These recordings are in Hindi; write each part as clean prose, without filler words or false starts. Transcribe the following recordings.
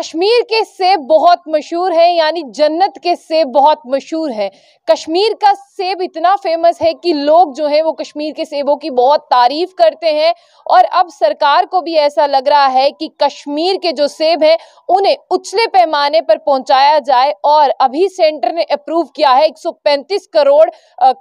कश्मीर के सेब बहुत मशहूर है, यानी जन्नत के सेब बहुत मशहूर है। कश्मीर का सेब इतना फेमस है कि लोग जो है वो कश्मीर के सेबों की बहुत तारीफ करते हैं और अब सरकार को भी ऐसा लग रहा है कि कश्मीर के जो सेब हैं उन्हें उछले पैमाने पर पहुंचाया जाए। और अभी सेंटर ने अप्रूव किया है 135 करोड़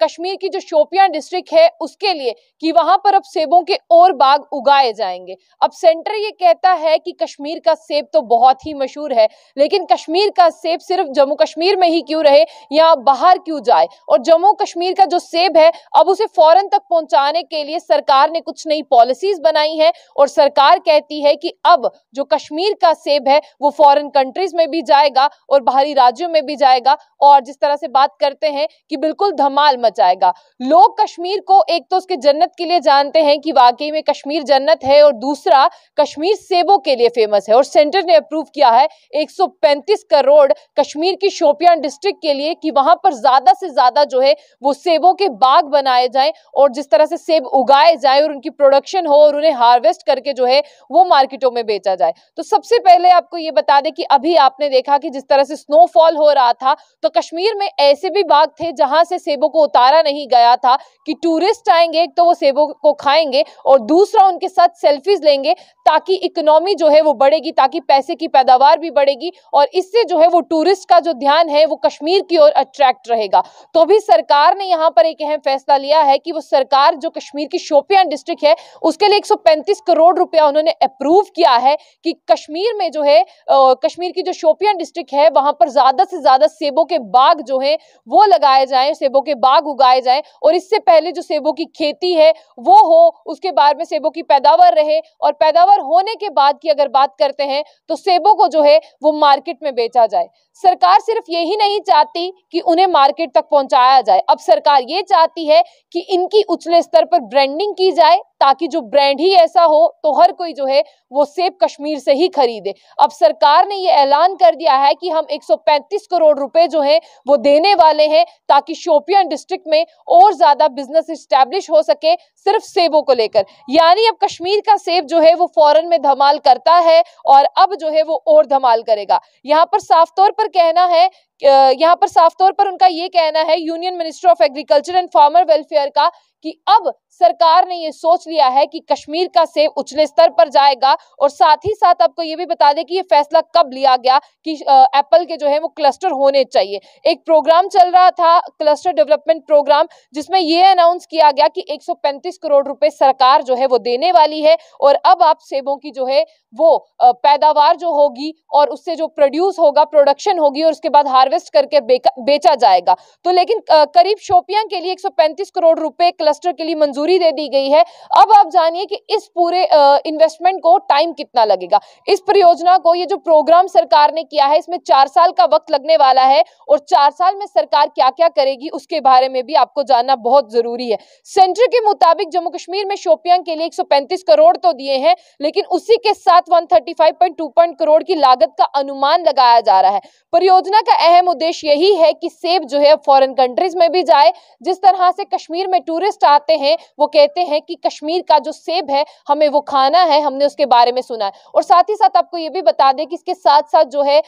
कश्मीर की जो शोपियां डिस्ट्रिक्ट है उसके लिए, कि वहां पर अब सेबों के और बाग उगाए जाएंगे। अब सेंटर ये कहता है कि कश्मीर का सेब तो बहुत ही मशहूर है, लेकिन कश्मीर का सेब सिर्फ जम्मू कश्मीर में ही क्यों रहे या बाहर क्यों जाए। और जम्मू कश्मीर का जो सेब है अब उसे फौरन तक पहुंचाने के लिए सरकार ने कुछ नई पॉलिसीज बनाई है और सरकार कहती है कि अब जो कश्मीर का सेब है वो फॉरेन कंट्रीज में भी जाएगा और बाहरी राज्यों में भी जाएगा। और जिस तरह से बात करते हैं कि बिल्कुल धमाल मचाएगा। लोग कश्मीर को एक तो उसके जन्नत के लिए जानते हैं कि वाकई में कश्मीर जन्नत है, और दूसरा कश्मीर सेबों के लिए फेमस है। और सेंटर ने अप्रूव किया है 135 करोड़ कश्मीर की शोपियां डिस्ट्रिक्ट के लिए, कि वहां पर ज्यादा से ज्यादा जो है वो सेबों के बाग बनाए जाएं और जिस तरह से सेब उगाए जाए और उनकी प्रोडक्शन हो और उन्हें हार्वेस्ट करके जो है वो मार्केटों में बेचा जाए। तो सबसे पहले आपको ये बता दें कि अभी आपने देखा कि जिस तरह से स्नोफॉल हो रहा था तो कश्मीर में ऐसे भी बाग थे जहां से सेबों को उतारा नहीं गया था, कि टूरिस्ट आएंगे एक तो वो सेबों को खाएंगे और दूसरा उनके साथ सेल्फीज लेंगे, ताकि इकोनॉमी जो है वो बढ़ेगी, ताकि पैसे की पैदावार भी बढ़ेगी और इससे जो है वो टूरिस्ट का जो ध्यान है वो कश्मीर की ओर अट्रैक्ट रहेगा। तो अभी सरकार ने यहाँ पर एक अहम फैसला लिया है कि वो सरकार जो कश्मीर की शोपियां डिस्ट्रिक्ट है उसके लिए 135 करोड़ रुपया उन्होंने अप्रूव किया है कि कश्मीर में जो है कश्मीर की जो शोपियां डिस्ट्रिक्ट है वहां पर ज्यादा से ज्यादा सेबों के बाग जो है वो लगाए जाएं, सेबों के बाग उगाए जाएं और इससे पहले जो सेबों की खेती है वो हो, उसके बाद में सेबों की पैदावार रहे और पैदावार होने के बाद की अगर बात करते हैं तो सेबों को जो है वो मार्केट में बेचा जाए। सरकार सिर्फ यही नहीं चाहती कि उन्हें मार्केट तक पहुंचाया जाए, अब सरकार ये चाहती है कि इनकी उछले स्तर पर ब्रांडिंग की जाए, ताकि जो ब्रांड ही ऐसा हो तो हर कोई जो है वो सेब कश्मीर से ही खरीदे। अब सरकार ने ये ऐलान कर दिया है कि हम 135 करोड़ रुपए जो है वो देने वाले हैं, ताकि शोपियां डिस्ट्रिक्ट में और ज्यादा बिजनेस एस्टैब्लिश हो सके सिर्फ सेबों को लेकर। यानी अब कश्मीर का सेब जो है वो फौरन में धमाल करता है और अब जो है वो और धमाल करेगा। यहाँ पर साफ तौर पर कहना है, यहाँ पर साफ तौर पर उनका ये कहना है union minister of agriculture and farmer welfare का, कि अब सरकार ने ये सोच लिया है कि कश्मीर का सेब उछले स्तर पर जाएगा। और साथ ही साथ आपको ये भी बता दें कि ये फैसला कब लिया गया कि एप्पल के जो है वो क्लस्टर होने चाहिए। एक प्रोग्राम चल रहा था, क्लस्टर डेवलपमेंट प्रोग्राम, जिसमें ये अनाउंस किया गया कि 135 करोड़ रुपए सरकार जो है वो देने वाली है और अब आप सेबों की जो है वो पैदावार जो होगी और उससे जो प्रोड्यूस होगा, प्रोडक्शन होगी और उसके बाद हार्वेस्ट करके बेचा जाएगा। तो लेकिन करीब शोपियां के लिए 135 करोड़ रुपए क्लस्टर के लिए मंजूरी दे दी गई है। अब आप जानिए कि इस पूरे इन्वेस्टमेंट को टाइम कितना लगेगा। इस परियोजना को, ये जो प्रोग्राम सरकार ने किया है, इसमें 4 साल का वक्त लगने वाला है और 4 साल में सरकार क्या क्या करेगी उसके बारे में भी आपको जानना बहुत जरूरी है। सेंटर के मुताबिक जम्मू कश्मीर में शोपियां के लिए 135 करोड़ तो दिए हैं, लेकिन उसी के साथ 135.2 करोड़ की लागत का अनुमान लगाया जा रहा है। परियोजना का अहम उद्देश्य यही है कि सेब जो है फॉरेन कंट्रीज में भी जाए। जिस तरह से कश्मीर में टूरिस्ट आते हैं वो कहते हैं कि कश्मीर का जो सेब है हमें वो खाना है, हमने उसके बारे में सुना है। और साथ ही साथ आपको ये भी बता दें कि इसके साथ साथ जो है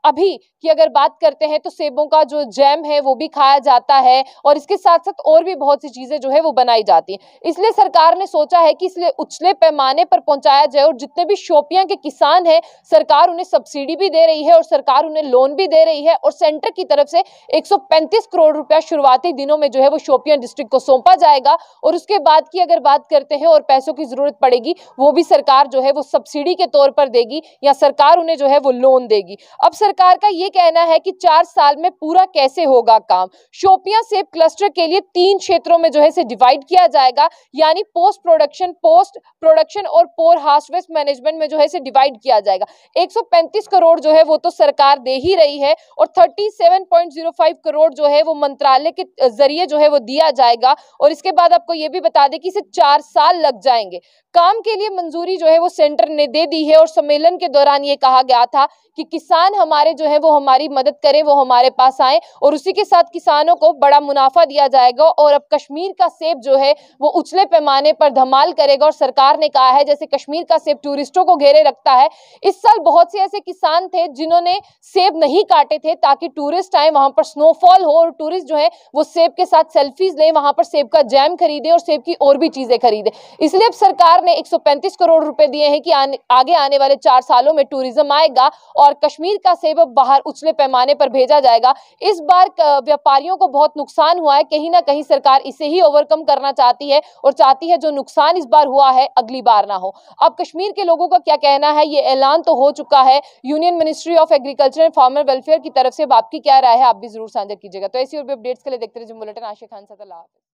अभी की अगर बात करते हैं तो सेबों का जो जैम है वो भी खाया जाता है और इसके साथ साथ और भी बहुत सी चीजें जो है वो बनाई जाती हैं। इसलिए सरकार ने सोचा है कि इसलिए उछले पैमाने पर पहुंचाया जाए और जितने भी शोपियां के किसान हैं सरकार उन्हें सब्सिडी भी दे रही है और सरकार उन्हें लोन भी दे रही है और सेंटर की तरफ से 135 करोड़ रुपया शुरुआती दिनों में जो है वो शोपियां डिस्ट्रिक्ट को सौंपा जाएगा। और उसके बाद की अगर बात करते हैं और पैसों की जरूरत पड़ेगी वो भी सरकार जो है वो सब्सिडी के तौर पर देगी या सरकार उन्हें जो है वो लोन देगी। अब सरकार का ये कहना है कि 4 साल में पूरा कैसे होगा काम। शोपियां सेब क्लस्टर के लिए 3 क्षेत्रों में जो है इसे डिवाइड किया जाएगा, यानी पोस्ट प्रोडक्शन और पोर हार्वेस्ट मैनेजमेंट में जो है इसे डिवाइड किया जाएगा। 135 करोड़ जो है वो तो सरकार दे ही रही है और 37.05 करोड़ जो है वो मंत्रालय के जरिए जो है वो दिया जाएगा। और इसके बाद आपको ये भी बता दें कि इसे 4 साल लग जाएंगे। काम के लिए मंजूरी जो है वो सेंटर ने दे दी है और सम्मेलन के दौरान ये कहा गया था कि किसान हमारे व्यापारी जो है वो हमारी मदद करें, वो हमारे पास आए और उसी के साथ किसानों को बड़ा मुनाफा दिया जाएगा। और अब कश्मीर का सेब जो है वो उछले पैमाने पर धमाल करेगा। और सरकार ने कहा है जैसे कश्मीर का सेब टूरिस्टों को घेरे रखता है, इस साल बहुत से ऐसे किसान थे जिन्होंने सेब नहीं काटे थे ताकि टूरिस्ट आए, वहां पर स्नोफॉल हो और टूरिस्ट जो है वो सेब के साथ सेल्फीज ले, वहां पर सेब का जैम खरीदे और सेब की और भी चीजें खरीदे। इसलिए अब सरकार ने 135 करोड़ रुपए दिए हैं कि आगे आने वाले 4 सालों में टूरिज्म आएगा और कश्मीर का सेब अब बाहर उछले पैमाने पर भेजा जाएगा। इस बार व्यापारियों को बहुत नुकसान हुआ है, कहीं ना कहीं सरकार इसे ही ओवरकम करना चाहती है और चाहती है जो नुकसान इस बार हुआ है अगली बार ना हो। अब कश्मीर के लोगों का क्या कहना है, ये ऐलान तो हो चुका है union ministry of agriculture and farmer welfare की तरफ से। आपकी क्या राय है, आप भी जरूर साझा कीजिएगा। तो ऐसी और भी अपडेट्स के लिए देखते रहिए बुलेटिन। आशिक खान साथ।